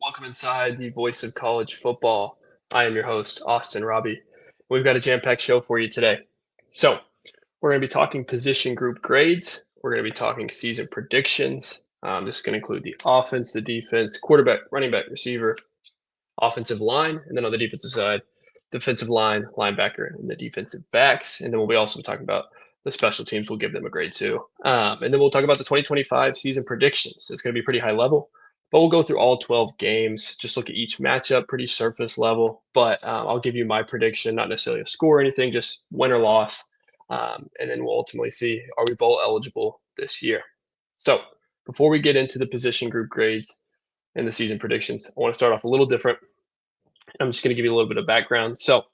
Welcome inside the voice of college football. I am your host, Austin Robbie. We've got a jam-packed show for you today. So, we're going to be talking position group grades. We're going to be talking season predictions. This is going to include the offense, the defense, quarterback, running back, receiver, offensive line, and then on the defensive side, defensive line, linebacker, and the defensive backs. And then we'll be also talking about the special teams. We'll give them a grade too. And then we'll talk about the 2025 season predictions. It's going to be pretty high level, but we'll go through all 12 games, just look at each matchup, pretty surface level. But I'll give you my prediction, not necessarily a score or anything, just win or loss. And then we'll ultimately see, are we bowl eligible this year? So before we get into the position group grades, and the season predictions. I want to start off a little different. I'm just going to give you a little bit of background. So,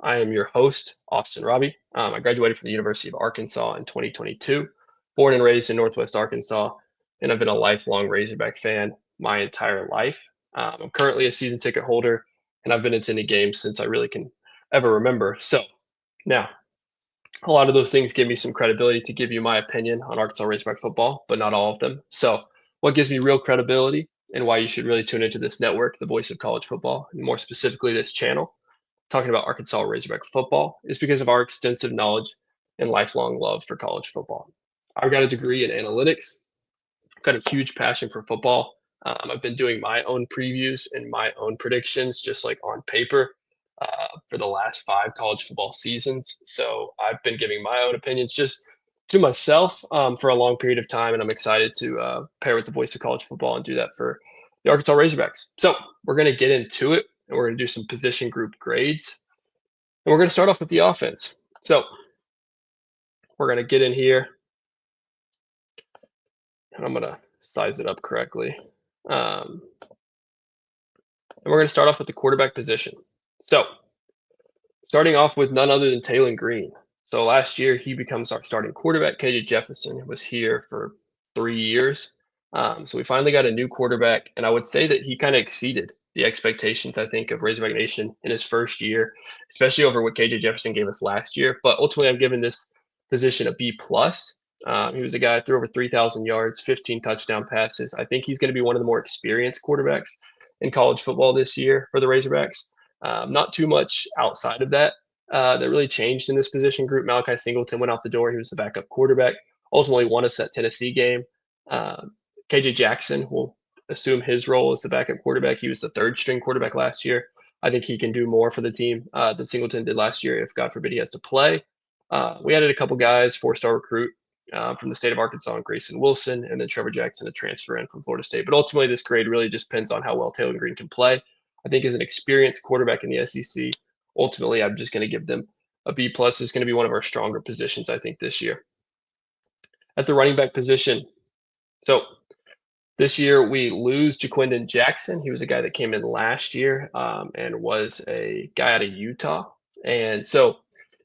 I am your host, Austin Robbie. I graduated from the University of Arkansas in 2022, born and raised in Northwest Arkansas, and I've been a lifelong Razorback fan my entire life. I'm currently a season ticket holder, and I've been attending games since I really can ever remember. So, now, a lot of those things give me some credibility to give you my opinion on Arkansas Razorback football, but not all of them. So, what gives me real credibility and why you should really tune into this network, the voice of college football, and more specifically this channel, talking about Arkansas Razorback football, is because of our extensive knowledge and lifelong love for college football. I've got a degree in analytics, got a huge passion for football. I've been doing my own previews and my own predictions, just like on paper, for the last 5 college football seasons. So I've been giving my own opinions just to myself for a long period of time, and I'm excited to pair with the voice of college football and do that for the Arkansas Razorbacks. So we're going to get into it, and we're going to do some position group grades, and we're going to start off with the offense. So we're going to get in here, and I'm going to size it up correctly. And we're going to start off with the quarterback position. So starting off with none other than Taylon Green. So last year, he becomes our starting quarterback. KJ Jefferson was here for 3 years. So we finally got a new quarterback, and I would say that he kind of exceeded the expectations, I think, of Razorback Nation in his first year, especially over what KJ Jefferson gave us last year. But ultimately, I'm giving this position a B plus. He was a guy who threw over 3,000 yards, 15 touchdown passes. I think he's going to be one of the more experienced quarterbacks in college football this year for the Razorbacks. Not too much outside of that that really changed in this position group. Malachi Singleton went out the door. He was the backup quarterback. Ultimately won us that Tennessee game. KJ Jackson will assume his role as the backup quarterback. He was the third string quarterback last year. I think he can do more for the team than Singleton did last year if, God forbid, he has to play. We added a couple guys, 4-star recruit from the state of Arkansas, and Grayson Wilson, and then Trevor Jackson, a transfer in from Florida State. But ultimately, this grade really just depends on how well Taylon Green can play. I think as an experienced quarterback in the SEC, ultimately, I'm just going to give them a B plus. It's going to be one of our stronger positions, I think, this year. At the running back position, so this year we lose Jaquindon Jackson. He was a guy that came in last year and was a guy out of Utah, and so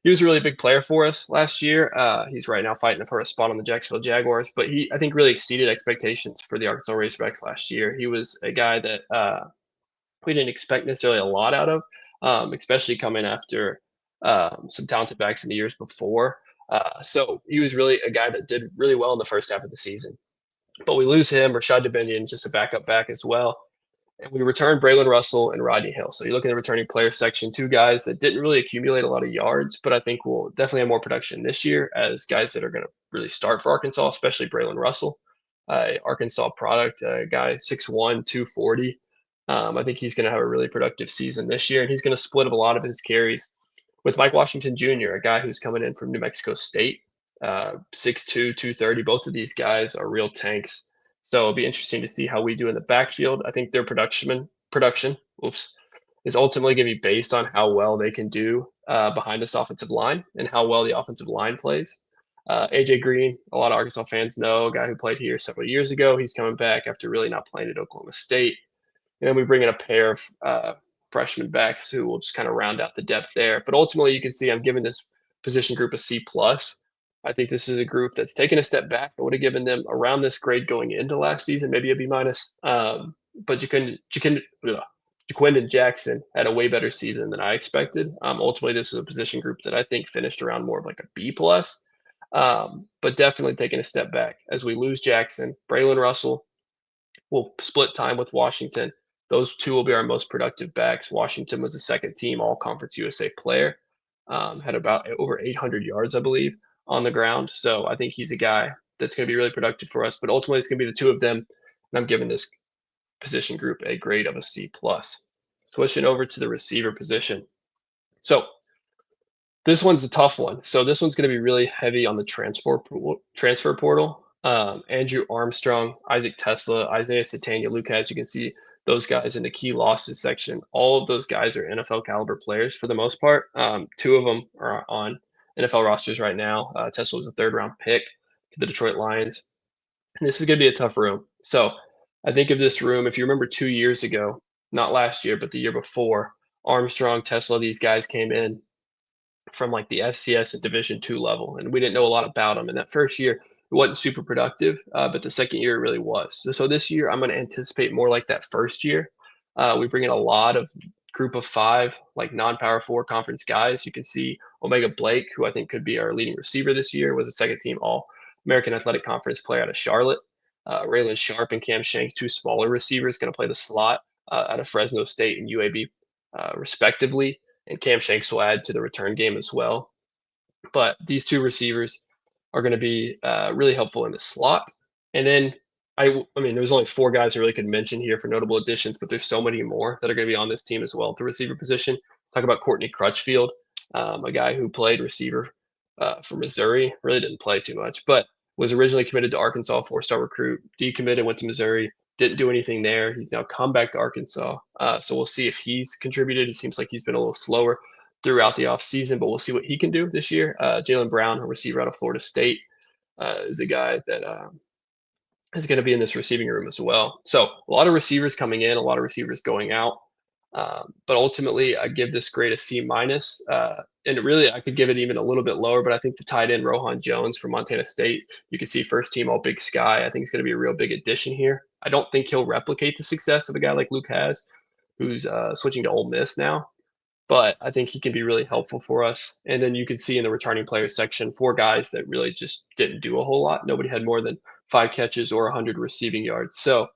he was a really big player for us last year. He's right now fighting for a spot on the Jacksonville Jaguars, but he, I think, really exceeded expectations for the Arkansas Razorbacks last year. He was a guy that we didn't expect necessarily a lot out of, especially coming after some talented backs in the years before. So he was really a guy that did really well in the first half of the season. But we lose him, Rashad Dubinion, just a backup back as well. And we return Braylon Russell and Rodney Hill. So you look at the returning player section, 2 guys that didn't really accumulate a lot of yards, but I think will definitely have more production this year as guys that are going to really start for Arkansas, especially Braylon Russell, Arkansas product, guy 6'1", 240. I think he's going to have a really productive season this year, and he's going to split up a lot of his carries with Mike Washington Jr., a guy who's coming in from New Mexico State, 6'2", 230. Both of these guys are real tanks. So it'll be interesting to see how we do in the backfield. I think their production, is ultimately going to be based on how well they can do behind this offensive line and how well the offensive line plays. AJ Green, a lot of Arkansas fans know, a guy who played here several years ago. He's coming back after really not playing at Oklahoma State. And then we bring in a pair of freshman backs who will just kind of round out the depth there. But ultimately, you can see I'm giving this position group a C plus. I think this is a group that's taken a step back. I would have given them around this grade going into last season, maybe a B minus. But Jaquindon Jackson had a way better season than I expected. Ultimately, this is a position group that I think finished around more of like a B plus. But definitely taking a step back as we lose Jackson, Braylon Russell, will split time with Washington. Those two will be our most productive backs. Washington was a second team All Conference USA player, had about over 800 yards, I believe, on the ground. So I think he's a guy that's going to be really productive for us. But ultimately, it's going to be the two of them, and I'm giving this position group a grade of a C plus. Switching over to the receiver position. So this one's a tough one. So this one's going to be really heavy on the transfer portal. Andrew Armstrong, Isaac Tesla, Isaiah Satania, Lucas. You can see those guys in the key losses section. All of those guys are NFL caliber players for the most part. Two of them are on NFL rosters right now. Tesla was a third round pick to the Detroit Lions. And this is going to be a tough room. So I think of this room, if you remember 2 years ago, not last year, but the year before, Armstrong, Tesla, these guys came in from like the FCS and Division two level, and we didn't know a lot about them. And that first year, it wasn't super productive, but the second year it really was. So this year, I'm going to anticipate more like that first year. We bring in a lot of group of five, like non-power four conference guys. You can see Omega Blake, who I think could be our leading receiver this year, was a second team All American Athletic Conference player out of Charlotte. Raylan Sharp and Cam Shanks, two smaller receivers, going to play the slot out of Fresno State and UAB, respectively. And Cam Shanks will add to the return game as well. But these two receivers are going to be really helpful in the slot. And then I mean, there's only four guys I really could mention here for notable additions, but there's so many more that are going to be on this team as well at the receiver position. Talk about Courtney Crutchfield, a guy who played receiver for Missouri, really didn't play too much, but was originally committed to Arkansas, four-star recruit, decommitted, went to Missouri, didn't do anything there. He's now come back to Arkansas. So we'll see if he's contributed. It seems like he's been a little slower throughout the offseason, but we'll see what he can do this year. Jalen Brown, a receiver out of Florida State, is a guy that is going to be in this receiving room as well. So a lot of receivers coming in, a lot of receivers going out. But ultimately, I give this grade a C minus. And really, I could give it even a little bit lower, but I think the tight end Rohan Jones from Montana State, you can see first team All Big Sky. I think he's going to be a real big addition here. I don't think he'll replicate the success of a guy like Luke has, who's switching to Ole Miss now. But I think he can be really helpful for us. And then you can see in the returning players section, four guys that really just didn't do a whole lot. Nobody had more than 5 catches or 100 receiving yards. So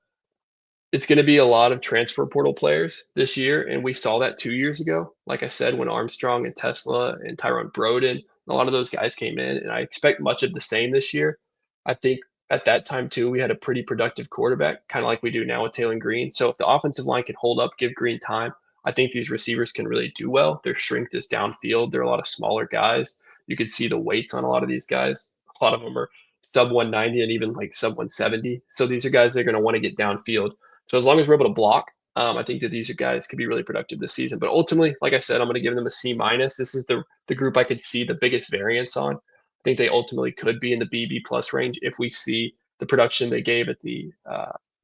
it's going to be a lot of transfer portal players this year, and we saw that 2 years ago. Like I said, when Armstrong and Tesla and Tyrone Broden, a lot of those guys came in, and I expect much of the same this year. I think at that time too, we had a pretty productive quarterback, kind of like we do now with Taylor Green. So if the offensive line can hold up, give Green time, I think these receivers can really do well. Their strength is downfield. They're a lot of smaller guys. You can see the weights on a lot of these guys. A lot of them are sub 190 and even like sub 170. So these are guys that are going to want to get downfield. So as long as we're able to block, I think that these guys could be really productive this season. But ultimately, like I said, I'm going to give them a C minus. This is the group I could see the biggest variance on. I think they ultimately could be in the BB plus range if we see the production they gave at the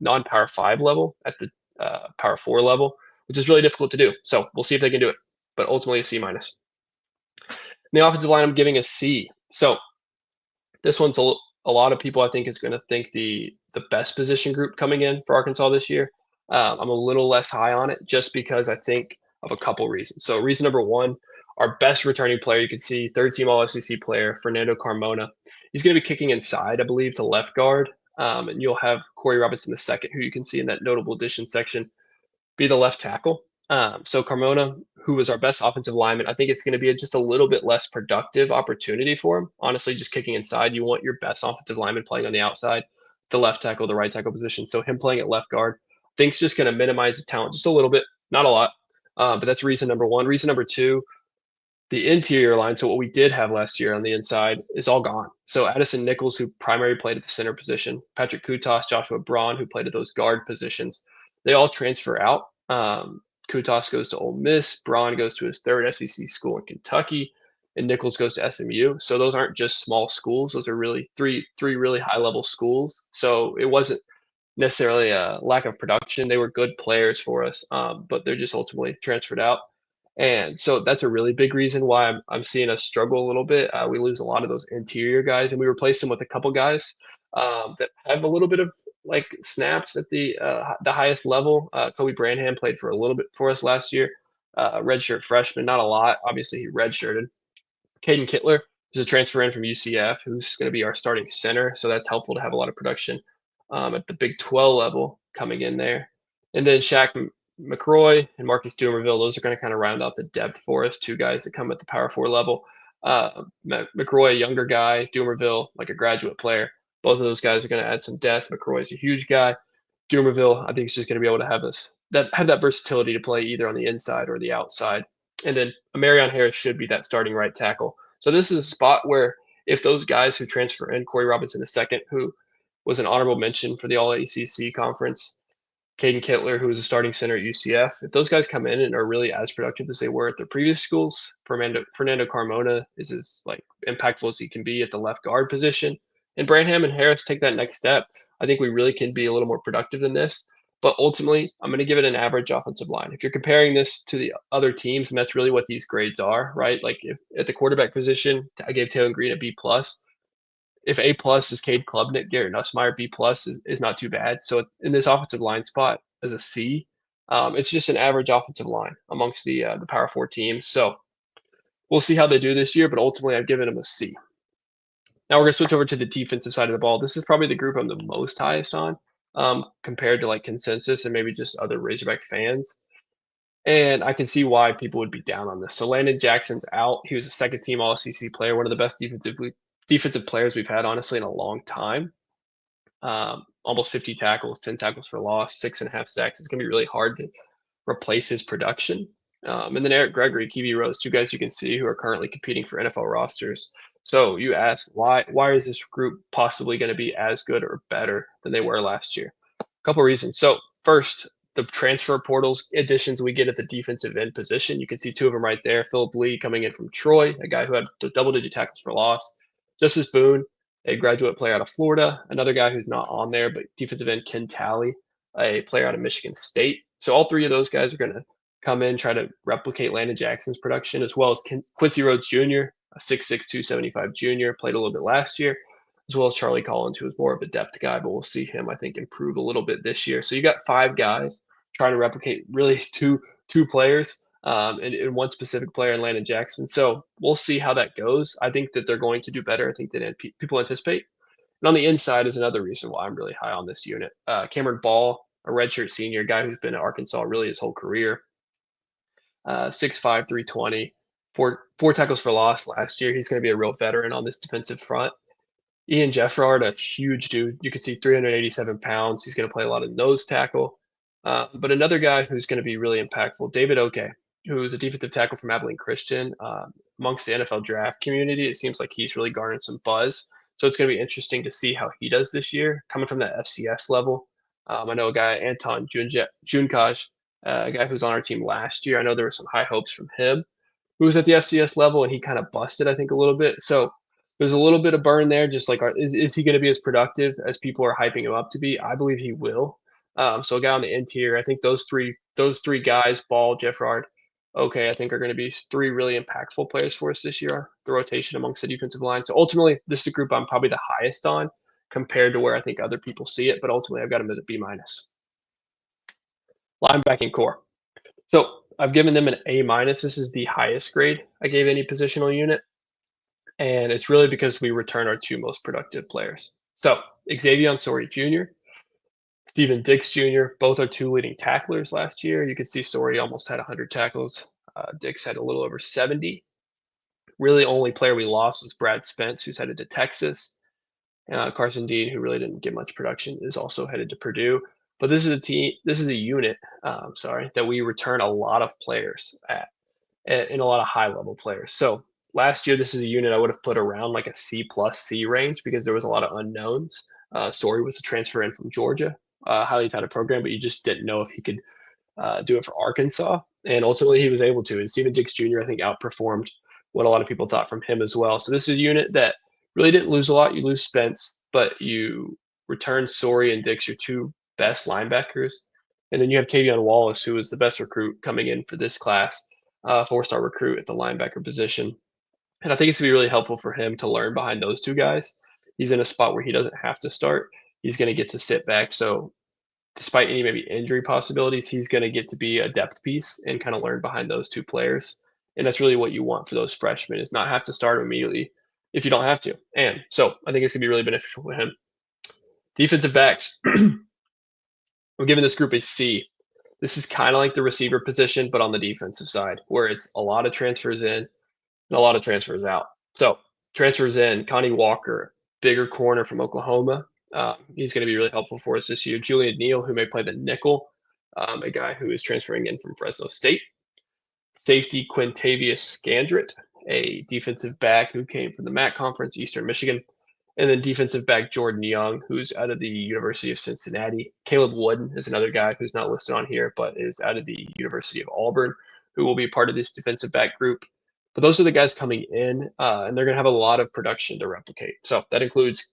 non-power 5 level, at the power 4 level, which is really difficult to do. So we'll see if they can do it. But ultimately a C minus. In the offensive line, I'm giving a C. So this one's a lot of people I think is going to think the best position group coming in for Arkansas this year. I'm a little less high on it just because I think of a couple reasons. So reason number one, our best returning player, you can see third team All SEC player, Fernando Carmona. He's going to be kicking inside, I believe, to left guard. And you'll have Corey Robinson II, who you can see in that notable addition section, be the left tackle. So Carmona, who was our best offensive lineman, I think it's going to be just a little bit less productive opportunity for him. Honestly, just kicking inside, you want your best offensive lineman playing on the outside, the left tackle, the right tackle position. So him playing at left guard, I think it's just going to minimize the talent just a little bit, not a lot. But that's reason number one. Reason number two, the interior line, so what we did have last year on the inside is all gone. So Addison Nichols, who primarily played at the center position, Patrick Kutas, Joshua Braun, who played at those guard positions, they all transfer out. Kutas goes to Ole Miss, Braun goes to his third SEC school in Kentucky, and Nichols goes to SMU. So those aren't just small schools; those are really three really high level schools. So it wasn't necessarily a lack of production. They were good players for us, but they're just ultimately transferred out. And so that's a really big reason why I'm seeing us struggle a little bit. We lose a lot of those interior guys, and we replace them with a couple guys that have a little bit of like snaps at the highest level. Kobe Branham played for a little bit for us last year, redshirt freshman, not a lot. Obviously, he redshirted. Caden Kittler is a transfer in from UCF, who's going to be our starting center, so that's helpful to have a lot of production at the Big 12 level coming in there. And then McRoy and Marcus Dumerville, those are going to kind of round out the depth for us. Two guys that come at the Power Four level. McRoy, a younger guy, Dumerville, like a graduate player. Both of those guys are going to add some depth. McRoy's a huge guy. Dumerville, I think, is just going to be able to have that versatility to play either on the inside or the outside. And then Marion Harris should be that starting right tackle. So this is a spot where if those guys who transfer in, Corey Robinson II, who was an honorable mention for the All ACC conference, Caden Kittler, who was a starting center at UCF, if those guys come in and are really as productive as they were at their previous schools, Fernando Carmona is as like impactful as he can be at the left guard position, and Branham and Harris take that next step. I think we really can be a little more productive than this. But ultimately, I'm going to give it an average offensive line. If you're comparing this to the other teams, and that's really what these grades are, right? Like if at the quarterback position, I gave Taylor Green a B plus. If A plus is Cade Klubnik, Garrett Nussmeier, B plus is not too bad. So in this offensive line spot as a C, it's just an average offensive line amongst the Power Four teams. So we'll see how they do this year, but ultimately I've given them a C. Now we're gonna switch over to the defensive side of the ball. This is probably the group I'm the most highest on, compared to like consensus and maybe just other Razorback fans. And I can see why people would be down on this. So Landon Jackson's out. He was a second team All SEC player, one of the best defensive players we've had, honestly, in a long time. Almost 50 tackles, 10 tackles for loss, 6.5 sacks. It's going to be really hard to replace his production. And then Eric Gregory, Kiwi Rose, two guys you can see who are currently competing for NFL rosters. So you ask, why is this group possibly going to be as good or better than they were last year? A couple reasons. So first, the transfer portals additions we get at the defensive end position. You can see two of them right there. Philip Lee coming in from Troy, a guy who had double-digit tackles for loss. Justice Boone, a graduate player out of Florida. Another guy who's not on there, but defensive end Ken Talley, a player out of Michigan State. So all three of those guys are going to come in, try to replicate Landon Jackson's production, as well as Quincy Rhodes Jr., a 6'6", 275 junior, played a little bit last year, as well as Charlie Collins, who is more of a depth guy, but we'll see him, I think, improve a little bit this year. So you got five guys trying to replicate really two players, and one specific player in Landon Jackson. So we'll see how that goes. I think that they're going to do better. I think that people anticipate. And on the inside is another reason why I'm really high on this unit. Cameron Ball, a redshirt senior, guy who's been at Arkansas really his whole career. 6'5", 320, four tackles for loss last year. He's going to be a real veteran on this defensive front. Ian Jeffrard, a huge dude. You can see 387 pounds. He's going to play a lot of nose tackle. But another guy who's going to be really impactful, David Oke, who's a defensive tackle from Abilene Christian. Amongst the NFL draft community, it seems like he's really garnered some buzz. So it's going to be interesting to see how he does this year, coming from that FCS level. I know a guy, Anton Junkaj, a guy who was on our team last year. I know there were some high hopes from him, who was at the FCS level, and he kind of busted, I think, a little bit. So there's a little bit of burn there. Just like, is he going to be as productive as people are hyping him up to be? I believe he will. So a guy on the interior, I think those three guys, Ball, Jeffrard, okay, I think are going to be three really impactful players for us this year. The rotation amongst the defensive line. So ultimately, this is a group I'm probably the highest on compared to where I think other people see it. But ultimately, I've got them at a B minus. Linebacking core. So I've given them an A minus. This is the highest grade I gave any positional unit. And it's really because we return our two most productive players. So Xavier Sori Jr., Steven Dix Jr., both are two leading tacklers last year. You can see Sori almost had 100 tackles. Dix had a little over 70. Really, only player we lost was Brad Spence, who's headed to Texas. Carson Dean, who really didn't get much production, is also headed to Purdue. But this is a team. This is a unit. That we return a lot of players and a lot of high-level players. So last year, this is a unit I would have put around like a C plus C range because there was a lot of unknowns. Sori was a transfer in from Georgia, highly touted program, but you just didn't know if he could do it for Arkansas. And ultimately, he was able to. And Steven Dix Jr., I think, outperformed what a lot of people thought from him as well. So this is a unit that really didn't lose a lot. You lose Spence, but you return Sori and Dix, your two best linebackers. And then you have Tavion Wallace, who was the best recruit coming in for this class, four-star recruit at the linebacker position. And I think it's going to be really helpful for him to learn behind those two guys. He's in a spot where he doesn't have to start. He's going to get to sit back. So despite any maybe injury possibilities, he's going to get to be a depth piece and kind of learn behind those two players. And that's really what you want for those freshmen, is not have to start immediately if you don't have to. And so I think it's going to be really beneficial for him. Defensive backs. I'm giving this group a C. This is kind of like the receiver position, but on the defensive side, where it's a lot of transfers in and a lot of transfers out. So transfers in, Connie Walker, bigger corner from Oklahoma. He's going to be really helpful for us this year. Julian Neal, who may play the nickel, a guy who is transferring in from Fresno State. Safety Quintavious Scandrett, a defensive back who came from the MAC Conference, Eastern Michigan. And then defensive back Jordan Young, who's out of the University of Cincinnati. Caleb Wooden is another guy who's not listed on here, but is out of the University of Auburn, who will be part of this defensive back group. But those are the guys coming in, and they're going to have a lot of production to replicate. So that includes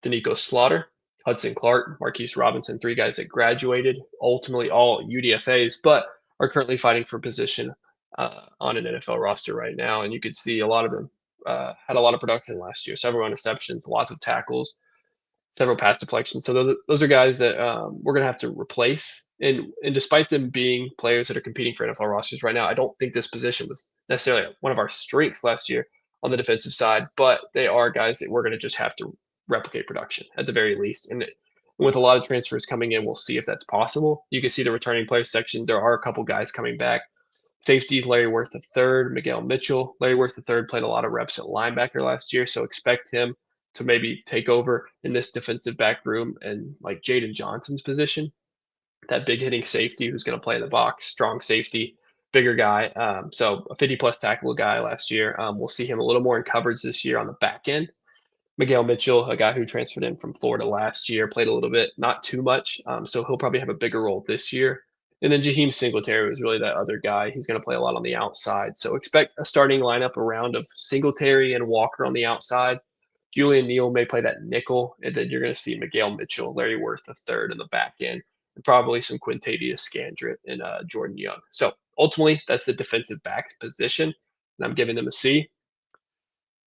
Danico Slaughter, Hudson Clark, Marquise Robinson, 3 guys that graduated, ultimately all UDFAs, but are currently fighting for position on an NFL roster right now. And you could see a lot of them had a lot of production last year, several interceptions, lots of tackles, several pass deflections. So those are guys that we're going to have to replace. And despite them being players that are competing for NFL rosters right now, I don't think this position was necessarily one of our strengths last year on the defensive side, but they are guys that we're going to just have to replicate production at the very least. And with a lot of transfers coming in, we'll see if that's possible. You can see the returning players section. There are a couple guys coming back. Safeties, Larry Worth III, Miguel Mitchell. Larry Worth III played a lot of reps at linebacker last year, so expect him to maybe take over in this defensive back room and like Jaden Johnson's position, that big hitting safety who's going to play in the box, strong safety, bigger guy. So a 50-plus tackle guy last year. We'll see him a little more in coverage this year on the back end. Miguel Mitchell, a guy who transferred in from Florida last year, played a little bit, not too much, so he'll probably have a bigger role this year. And then Jaheim Singletary was really that other guy. He's going to play a lot on the outside. So expect a starting lineup around of Singletary and Walker on the outside. Julian Neal may play that nickel, and then you're going to see Miguel Mitchell, Larry Worth III in the back end, and probably some Quintavious Scandrett and Jordan Young. So ultimately, that's the defensive backs position, and I'm giving them a C.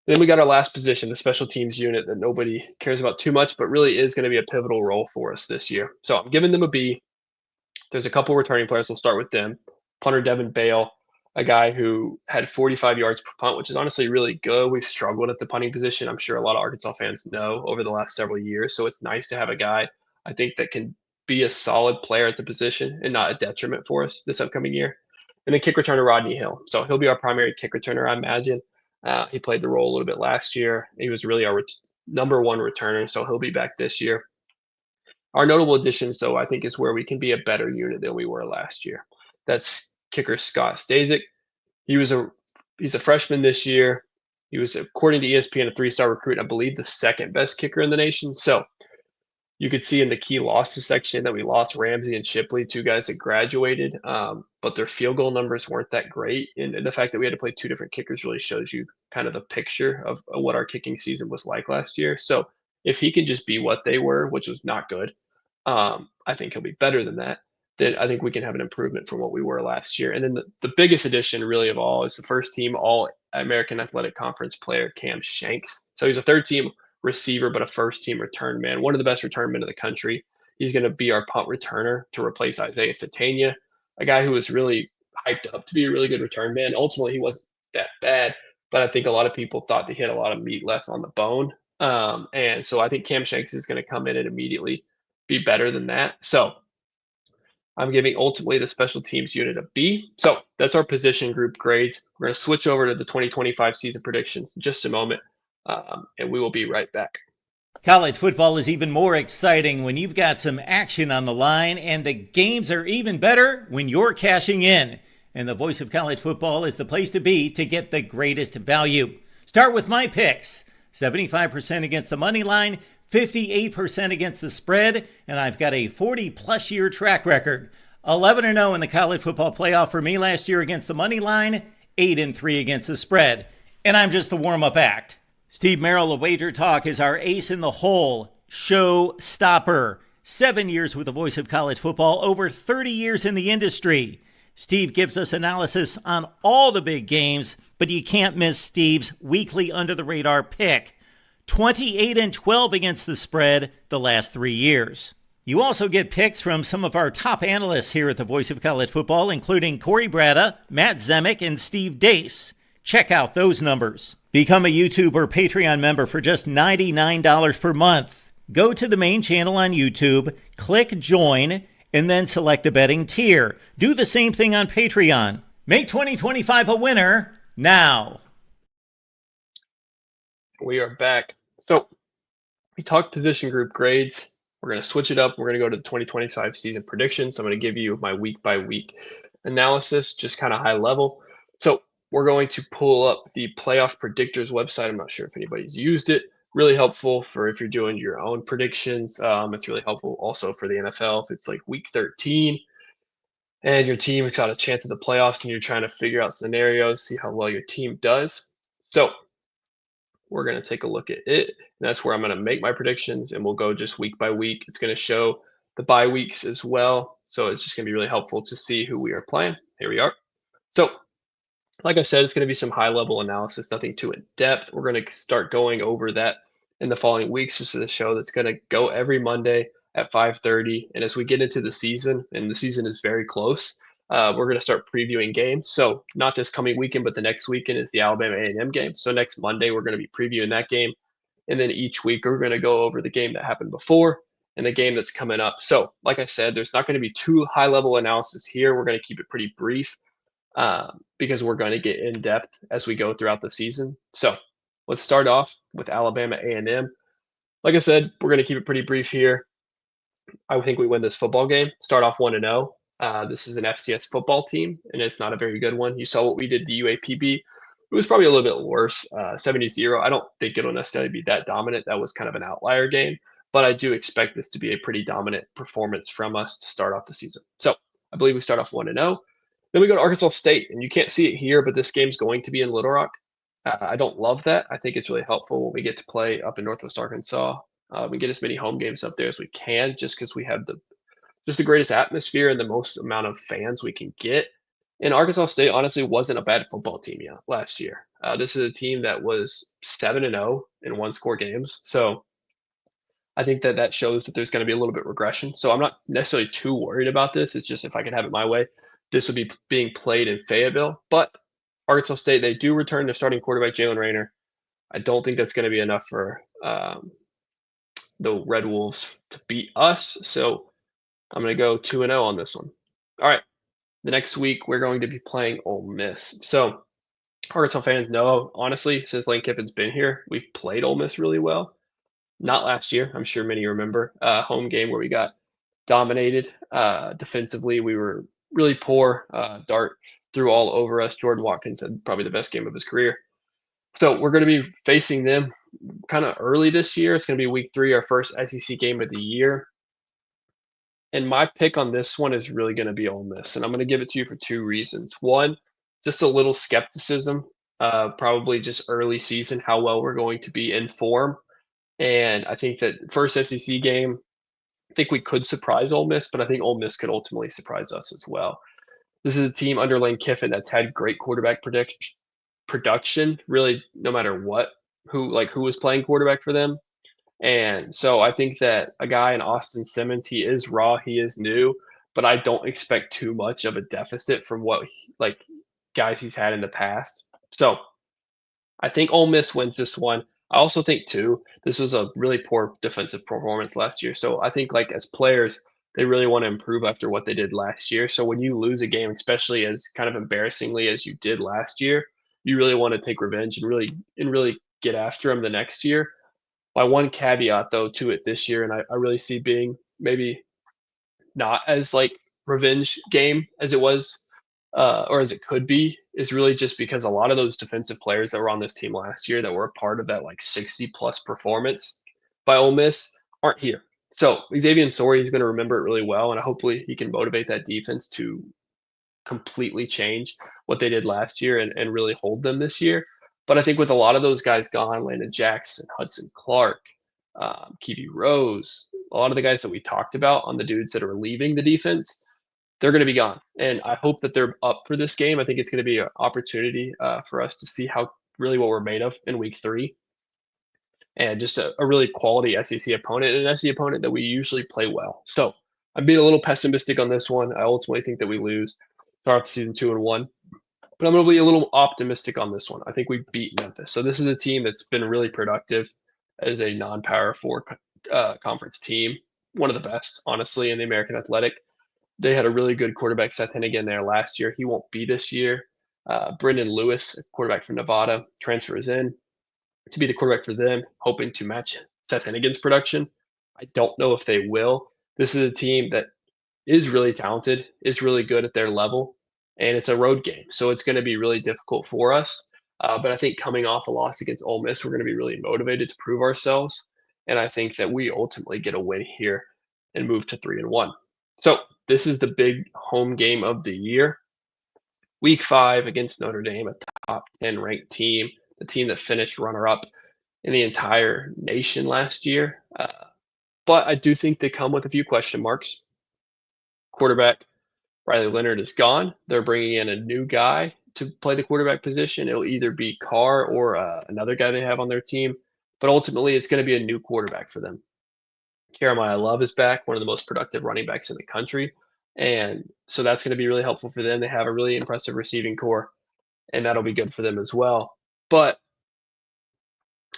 And then we got our last position, the special teams unit that nobody cares about too much, but really is going to be a pivotal role for us this year. So I'm giving them a B. There's a couple returning players. We'll start with them. Punter Devin Bale, a guy who had 45 yards per punt, which is honestly really good. We've struggled at the punting position. I'm sure a lot of Arkansas fans know over the last several years. So it's nice to have a guy, I think, that can be a solid player at the position and not a detriment for us this upcoming year. And then kick returner Rodney Hill. So he'll be our primary kick returner, I imagine. He played the role a little bit last year. He was really our number one returner, so he'll be back this year. Our notable additions, though, I think is where we can be a better unit than we were last year. That's kicker Scott Stasic. He's a freshman this year. He was, according to ESPN, a 3-star recruit, I believe the second best kicker in the nation. So you could see in the key losses section that we lost Ramsey and Shipley, 2 guys that graduated, but their field goal numbers weren't that great. And the fact that we had to play 2 different kickers really shows you kind of the picture of what our kicking season was like last year. So if he can just be what they were, which was not good, I think he'll be better than that. Then I think we can have an improvement from what we were last year. And then the biggest addition really of all is the first team All-American Athletic Conference player, Cam Shanks. So he's a third-team receiver, but a first-team return man, one of the best return men in the country. He's going to be our punt returner to replace Isaiah Satania, a guy who was really hyped up to be a really good return man. Ultimately, he wasn't that bad, but I think a lot of people thought that he had a lot of meat left on the bone. And so I think Cam Shanks is going to come in and immediately be better than that. So I'm giving ultimately the special teams unit a B. So that's our position group grades. We're going to switch over to the 2025 season predictions in just a moment, and we will be right back. College football is even more exciting when you've got some action on the line, and the games are even better when you're cashing in. And the Voice of College Football is the place to be to get the greatest value. Start with my picks. 75% against the money line, 58% against the spread, and I've got a 40-plus year track record. 11-0 in the college football playoff for me last year against the money line, 8-3 against the spread. And I'm just the warm-up act. Steve Merrill of Wager Talk is our ace in the hole, show stopper. 7 years with the Voice of College Football, over 30 years in the industry. Steve gives us analysis on all the big games, but you can't miss Steve's weekly under-the-radar pick. 28-12 against the spread the last 3 years. You also get picks from some of our top analysts here at the Voice of College Football, including Corey Bratta, Matt Zemek, and Steve Dace. Check out those numbers. Become a YouTube or Patreon member for just $99 per month. Go to the main channel on YouTube, click join, and then select a betting tier. Do the same thing on Patreon. Make 2025 a winner now. We are back. So we talked position group grades. We're going to switch it up. We're going to go to the 2025 season predictions. I'm going to give you my week by week analysis, just kind of high level. So we're going to pull up the playoff predictors website. I'm not sure if anybody's used it. Really helpful for if you're doing your own predictions. It's really helpful also for the NFL if it's like week 13 and your team has got a chance at the playoffs and you're trying to figure out scenarios, see how well your team does. So we're going to take a look at it. And that's where I'm going to make my predictions, and we'll go just week by week. It's going to show the bye weeks as well. So it's just going to be really helpful to see who we are playing. Here we are. So like I said, it's going to be some high level analysis, nothing too in depth. We're going to start going over that in the following weeks. This is a show that's going to go every Monday at 5:30. And as we get into the season, and the season is very close, we're going to start previewing games. So not this coming weekend, but the next weekend is the Alabama A&M game. So next Monday, we're going to be previewing that game. And then each week, we're going to go over the game that happened before and the game that's coming up. So like I said, there's not going to be too high level analysis here. We're going to keep it pretty brief because we're going to get in depth as we go throughout the season. So let's start off with Alabama A&M. Like I said, we're going to keep it pretty brief here. I think we win this football game. Start off 1-0. This is an FCS football team, and it's not a very good one. You saw what we did the UAPB. It was probably a little bit worse, 70-0. I don't think it'll necessarily be that dominant. That was kind of an outlier game, but I do expect this to be a pretty dominant performance from us to start off the season. So I believe we start off 1-0. Then we go to Arkansas State, and you can't see it here, but this game's going to be in Little Rock. I don't love that. I think it's really helpful when we get to play up in Northwest Arkansas. We get as many home games up there as we can, just because we have the greatest atmosphere and the most amount of fans we can get. And Arkansas State honestly wasn't a bad football team last year. This is a team that was 7-0 in one-score games, so I think that shows that there's going to be a little bit regression. So I'm not necessarily too worried about this. It's just if I could have it my way, this would be being played in Fayetteville. But Arkansas State, they do return their starting quarterback, Jalen Rayner. I don't think that's going to be enough for the Red Wolves to beat us. So I'm going to go 2-0 on this one. All right. The next week, we're going to be playing Ole Miss. So Arkansas fans know, honestly, since Lane Kiffin's been here, we've played Ole Miss really well. Not last year. I'm sure many remember home game where we got dominated defensively. We were really poor. Dart threw all over us. Jordan Watkins had probably the best game of his career. So we're going to be facing them kind of early this year. It's going to be week 3, our first SEC game of the year. And my pick on this one is really going to be Ole Miss. And I'm going to give it to you for 2 reasons. One, just a little skepticism, probably just early season, how well we're going to be in form. And I think that first SEC game, I think we could surprise Ole Miss, but I think Ole Miss could ultimately surprise us as well. This is a team under Lane Kiffin that's had great quarterback production, really, no matter who was playing quarterback for them. And so I think that a guy in Austin Simmons, he is raw, he is new, but I don't expect too much of a deficit from what guys he's had in the past. So I think Ole Miss wins this one. I also think too, this was a really poor defensive performance last year. So I think as players, they really want to improve after what they did last year. So when you lose a game, especially as kind of embarrassingly as you did last year, you really want to take revenge and really get after them the next year. My one caveat though to it this year, and I really see being maybe not as revenge game as it was or as it could be, is really just because a lot of those defensive players that were on this team last year that were a part of that 60+ performance by Ole Miss aren't here. So Xavier Sori is going to remember it really well, and hopefully he can motivate that defense to completely change what they did last year and really hold them this year. But I think with a lot of those guys gone, Landon Jackson, Hudson Clark, Kiwi Rose, a lot of the guys that we talked about on the dudes that are leaving the defense, they're going to be gone. And I hope that they're up for this game. I think it's going to be an opportunity for us to see what we're made of in week 3. And just a really quality SEC opponent, and an SEC opponent that we usually play well. So I'm being a little pessimistic on this one. I ultimately think that we lose, start off the season 2-1. But I'm going to be a little optimistic on this one. I think we beat Memphis. So this is a team that's been really productive as a non-Power 4 conference team, one of the best, honestly, in the American Athletic. They had a really good quarterback, Seth Hennigan, there last year. He won't be this year. Brendan Lewis, a quarterback from Nevada, transfers in to be the quarterback for them, hoping to match Seth Hennigan's production. I don't know if they will. This is a team that is really talented, is really good at their level, and it's a road game, so it's going to be really difficult for us. But I think coming off a loss against Ole Miss, we're going to be really motivated to prove ourselves, and I think that we ultimately get a win here and move to 3-1. So this is the big home game of the year. Week 5 against Notre Dame, a top 10 ranked team, the team that finished runner-up in the entire nation last year. But I do think they come with a few question marks. Quarterback Riley Leonard is gone. They're bringing in a new guy to play the quarterback position. It'll either be Carr or another guy they have on their team, but ultimately it's going to be a new quarterback for them. Jeremiah Love is back, one of the most productive running backs in the country, and so that's going to be really helpful for them. They have a really impressive receiving core, and that'll be good for them as well. But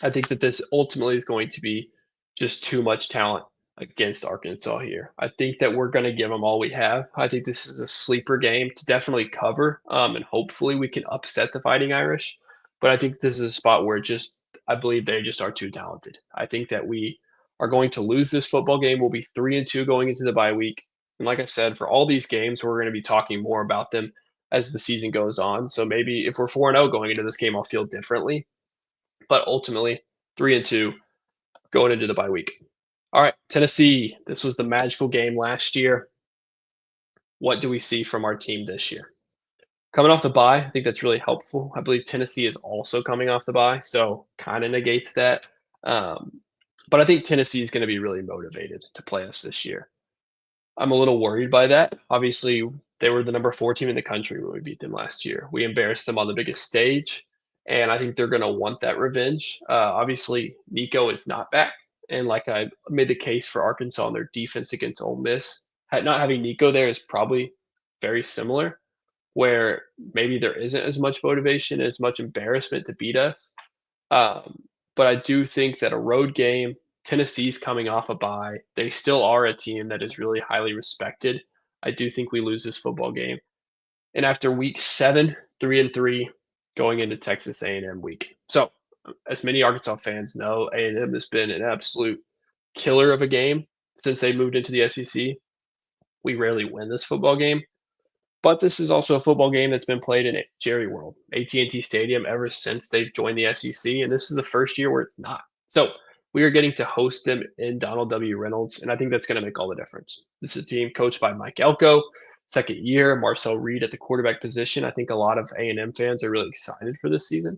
I think that this ultimately is going to be just too much talent against Arkansas here. I think that we're going to give them all we have. I think this is a sleeper game to definitely cover, and hopefully we can upset the Fighting Irish. But I think this is a spot where I believe they just are too talented. I think that we are going to lose this football game. We'll be 3-2 going into the bye week. And like I said, for all these games, we're going to be talking more about them as the season goes on. So maybe if we're 4-0 going into this game, I'll feel differently. But ultimately, 3-2 going into the bye week. All right, Tennessee. This was the magical game last year. What do we see from our team this year? Coming off the bye, I think that's really helpful. I believe Tennessee is also coming off the bye, so kind of negates that. But I think Tennessee is going to be really motivated to play us this year. I'm a little worried by that. Obviously, they were the number 4 team in the country when we beat them last year. We embarrassed them on the biggest stage, and I think they're going to want that revenge. Obviously, Nico is not back, and like I made the case for Arkansas on their defense against Ole Miss, not having Nico there is probably very similar, where maybe there isn't as much motivation, as much embarrassment to beat us. But I do think that a road game, Tennessee's coming off a bye. They still are a team that is really highly respected. I do think we lose this football game. And after week 7, 3-3, going into Texas A&M week. So, as many Arkansas fans know, A&M has been an absolute killer of a game since they moved into the SEC. We rarely win this football game. But this is also a football game that's been played in Jerry World, AT&T Stadium, ever since they've joined the SEC, and this is the first year where it's not. So we are getting to host them in Donald W. Reynolds, and I think that's going to make all the difference. This is a team coached by Mike Elko, second year, Marcel Reed at the quarterback position. I think a lot of A&M fans are really excited for this season.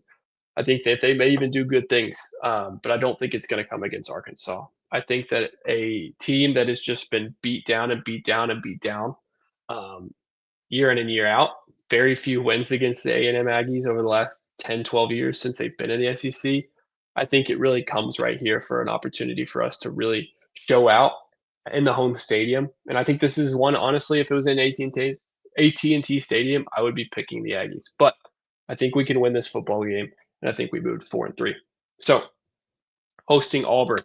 I think that they may even do good things, but I don't think it's going to come against Arkansas. I think that a team that has just been beat down and beat down and beat down, year in and year out. Very few wins against the A&M Aggies over the last 10, 12 years since they've been in the SEC. I think it really comes right here for an opportunity for us to really show out in the home stadium. And I think this is one, honestly, if it was in AT&T Stadium, I would be picking the Aggies. But I think we can win this football game, and I think we moved 4-3. So, hosting Auburn.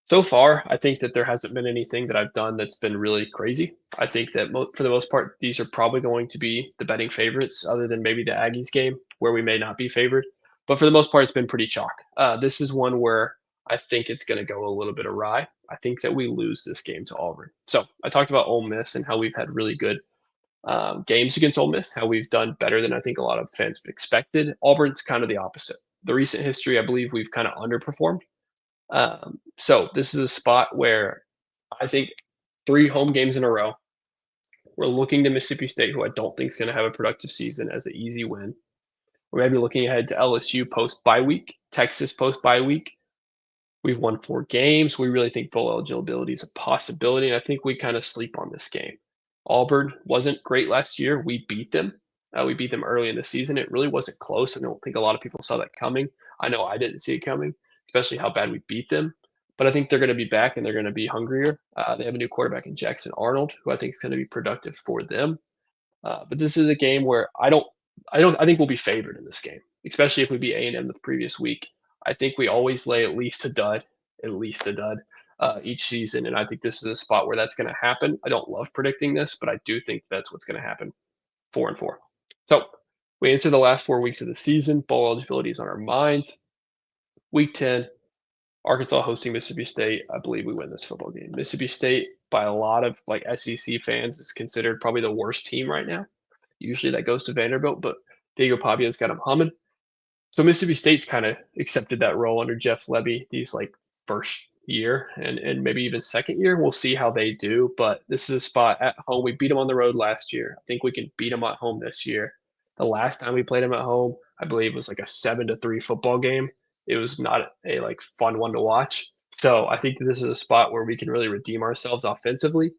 So far, I think that there hasn't been anything that I've done that's been really crazy. I think that for the most part, these are probably going to be the betting favorites, other than maybe the Aggies game, where we may not be favored. But for the most part, it's been pretty chalk. This is one where I think it's going to go a little bit awry. I think that we lose this game to Auburn. So I talked about Ole Miss and how we've had really good games against Ole Miss, how we've done better than I think a lot of fans have expected. Auburn's kind of the opposite. The recent history, I believe we've kind of underperformed. So this is a spot where I think 3 home games in a row. We're looking to Mississippi State, who I don't think is going to have a productive season, as an easy win. We're maybe looking ahead to LSU post bye week, Texas post bye week. We've won 4 games. We really think bowl eligibility is a possibility, and I think we kind of sleep on this game. Auburn wasn't great last year. We beat them. We beat them early in the season. It really wasn't close. I don't think a lot of people saw that coming. I know I didn't see it coming, especially how bad we beat them. But I think they're going to be back and they're going to be hungrier. They have a new quarterback in Jackson Arnold, who I think is going to be productive for them. But this is a game where I think we'll be favored in this game, especially if we beat A&M the previous week. I think we always lay at least a dud. each season, and I think this is a spot where that's going to happen. I don't love predicting this, but I do think that's what's going to happen. 4-4. So we enter the last 4 weeks of the season. Bowl eligibility is on our minds. Week 10, Arkansas hosting Mississippi State. I believe we win this football game. Mississippi State, by a lot of like SEC fans, is considered probably the worst team right now. Usually that goes to Vanderbilt, but Diego Pavia's got them humming. So Mississippi State's kind of accepted that role under Jeff Lebby these like first year and maybe even second year. We'll see how they do, but this is a spot at home. We beat them on the road last year. I think we can beat them at home this year. The last time we played them at home, I believe was like a 7-3 football game. It was not a like fun one to watch. So I think this is a spot where we can really redeem ourselves offensively.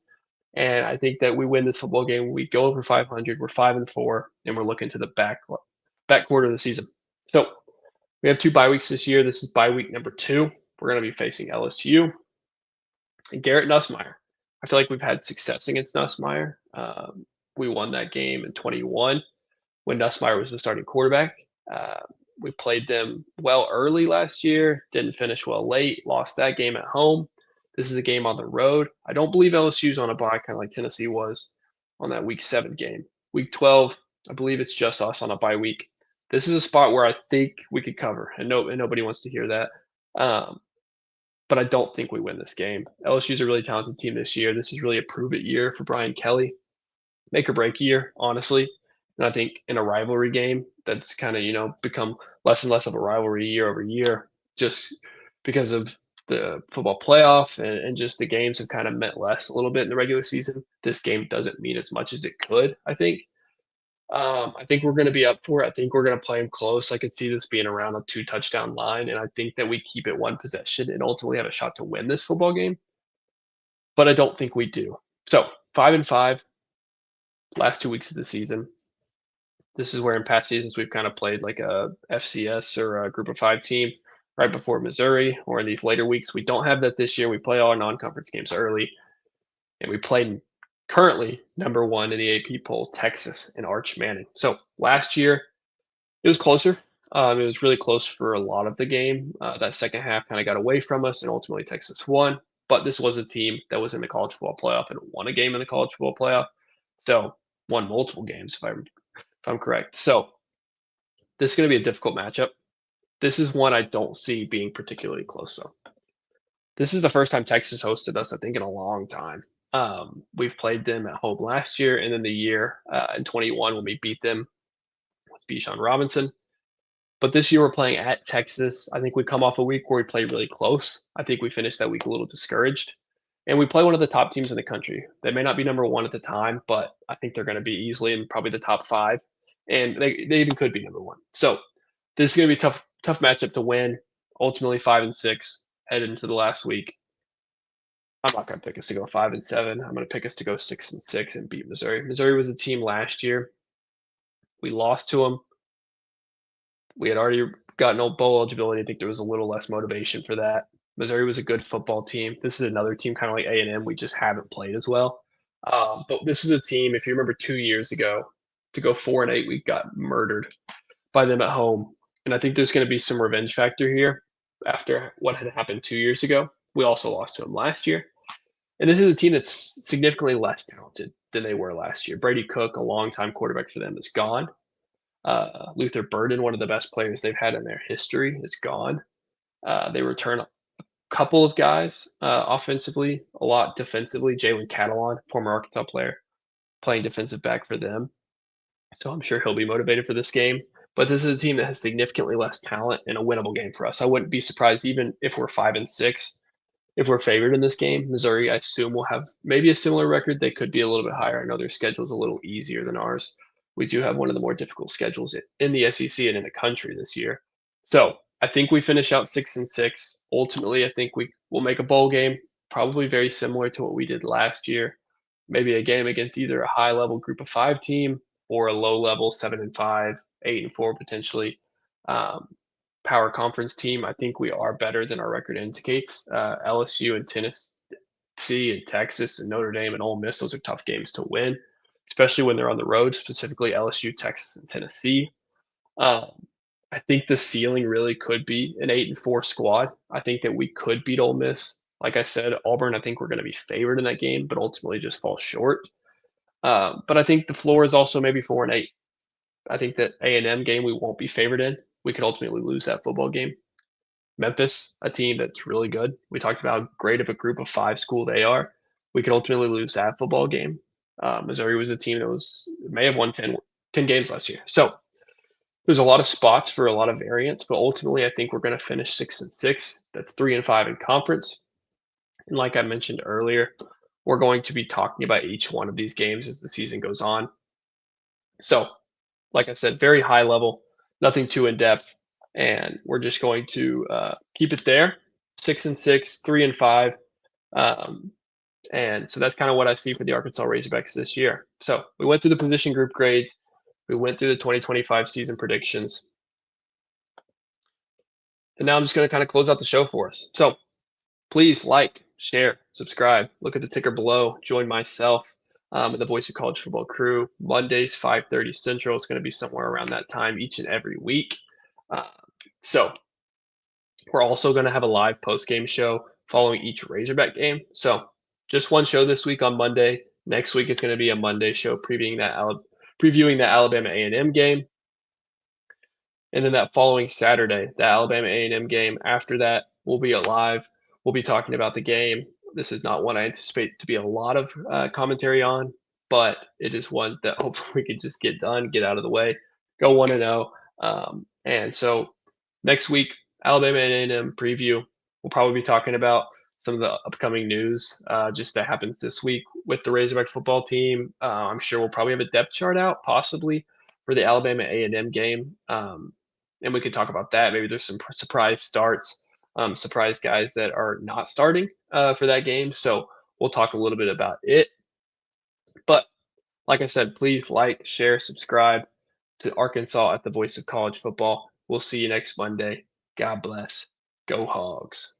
And I think that we win this football game. We go over 500. We're 5-4, and we're looking to the back quarter of the season. So we have 2 bye weeks this year. This is bye week number 2. We're going to be facing LSU and Garrett Nussmeier. I feel like we've had success against Nussmeier. We won that game in 21 when Nussmeier was the starting quarterback. We played them well early last year, didn't finish well late, lost that game at home. This is a game on the road. I don't believe LSU's on a bye, kind of like Tennessee was on that Week 7 game. Week 12, I believe it's just us on a bye week. This is a spot where I think we could cover, and nobody wants to hear that. But I don't think we win this game. LSU's a really talented team this year. This is really a prove-it year for Brian Kelly. Make or break year, honestly. And I think in a rivalry game, that's kind of, become less and less of a rivalry year over year just because of the football playoff and just the games have kind of meant less a little bit in the regular season. This game doesn't mean as much as it could, I think. I think we're going to be up for it. I think we're going to play them close. I could see this being around a 2-touchdown line, and I think that we keep it one possession and ultimately have a shot to win this football game. But I don't think we do. So 5-5, last 2 weeks of the season. This is where in past seasons we've kind of played like a FCS or a Group of 5 team right before Missouri, or in these later weeks. We don't have that this year. We play all our non-conference games early, and we played currently number 1 in the AP poll, Texas and Arch Manning. So last year, it was closer. It was really close for a lot of the game. That second half kind of got away from us, and ultimately Texas won. But this was a team that was in the college football playoff and won a game in the college football playoff. So won multiple games, if I'm correct. So this is going to be a difficult matchup. This is one I don't see being particularly close, though. This is the first time Texas hosted us, I think, in a long time. We've played them at home last year, and then the year in 21 when we beat them with Bijan Robinson. But this year we're playing at Texas. I think we come off a week where we played really close. I think we finished that week a little discouraged. And we play one of the top teams in the country. They may not be number 1 at the time, but I think they're going to be easily in probably the top 5. And they even could be number 1. So this is going to be a tough matchup to win. Ultimately 5-6, head into the last week. I'm not going to pick us to go 5-7. I'm going to pick us to go 6-6 and beat Missouri. Missouri was a team last year. We lost to them. We had already gotten old bowl eligibility. I think there was a little less motivation for that. Missouri was a good football team. This is another team kind of like A&M. We just haven't played as well. But this was a team, if you remember 2 years ago, to go 4-8, we got murdered by them at home. And I think there's going to be some revenge factor here after what had happened 2 years ago. We also lost to them last year. And this is a team that's significantly less talented than they were last year. Brady Cook, a longtime quarterback for them, is gone. Luther Burden, one of the best players they've had in their history, is gone. They return a couple of guys offensively, a lot defensively. Jalen Catalon, former Arkansas player, playing defensive back for them. So I'm sure he'll be motivated for this game. But this is a team that has significantly less talent and a winnable game for us. I wouldn't be surprised even if we're 5-6. If we're favored in this game. Missouri, I assume, will have maybe a similar record. They could be a little bit higher. I know their schedule's a little easier than ours. We do have one of the more difficult schedules in the SEC and in the country this year. So I think we finish out 6-6. Ultimately, I think we will make a bowl game, probably very similar to what we did last year. Maybe a game against either a high-level Group of 5 team or a low-level 7-5, 8-4 potentially. Power conference team. I think we are better than our record indicates. LSU and Tennessee and Texas and Notre Dame and Ole Miss, those are tough games to win, especially when they're on the road, specifically LSU, Texas, and Tennessee. I think the ceiling really could be an 8-4 squad. I think that we could beat Ole Miss. Like I said, Auburn, I think we're going to be favored in that game, but ultimately just fall short. But I think the floor is also maybe 4-8. I think that A&M game we won't be favored in. We could ultimately lose that football game. Memphis, a team that's really good. We talked about how great of a group of 5 school they are. We could ultimately lose that football game. Missouri was a team that may have won 10 games last year. So there's a lot of spots for a lot of variance, but ultimately I think we're going to finish 6-6. That's 3-5 in conference. And like I mentioned earlier, we're going to be talking about each one of these games as the season goes on. So, like I said, very high level, nothing too in depth, and we're just going to keep it there. 6-6, 3-5, and so that's kind of what I see for the Arkansas Razorbacks this year. So we went through the position group grades, we went through the 2025 season predictions, and now I'm just going to kind of close out the show for us. So please like, share, subscribe. Look at the ticker below. Join myself and the Voice of College Football crew. Mondays, 5:30 Central. It's going to be somewhere around that time each and every week. So we're also going to have a live post-game show following each Razorback game. So just one show this week on Monday. Next week it's going to be a Monday show previewing that Alabama A&M game. And then that following Saturday, the Alabama A&M game. After that, we'll be live. We'll be talking about the game. This is not one I anticipate to be a lot of commentary on, but it is one that hopefully we can just get done, get out of the way, go 1-0. And so next week, Alabama A&M preview. We'll probably be talking about some of the upcoming news just that happens this week with the Razorback football team. I'm sure we'll probably have a depth chart out, possibly for the Alabama A&M game. And we could talk about that. Maybe there's some surprise starts, surprise guys that are not starting for that game. So we'll talk a little bit about it. But like I said, please like, share, subscribe to Arkansas at the Voice of College Football. We'll see you next Monday. God bless. Go Hogs.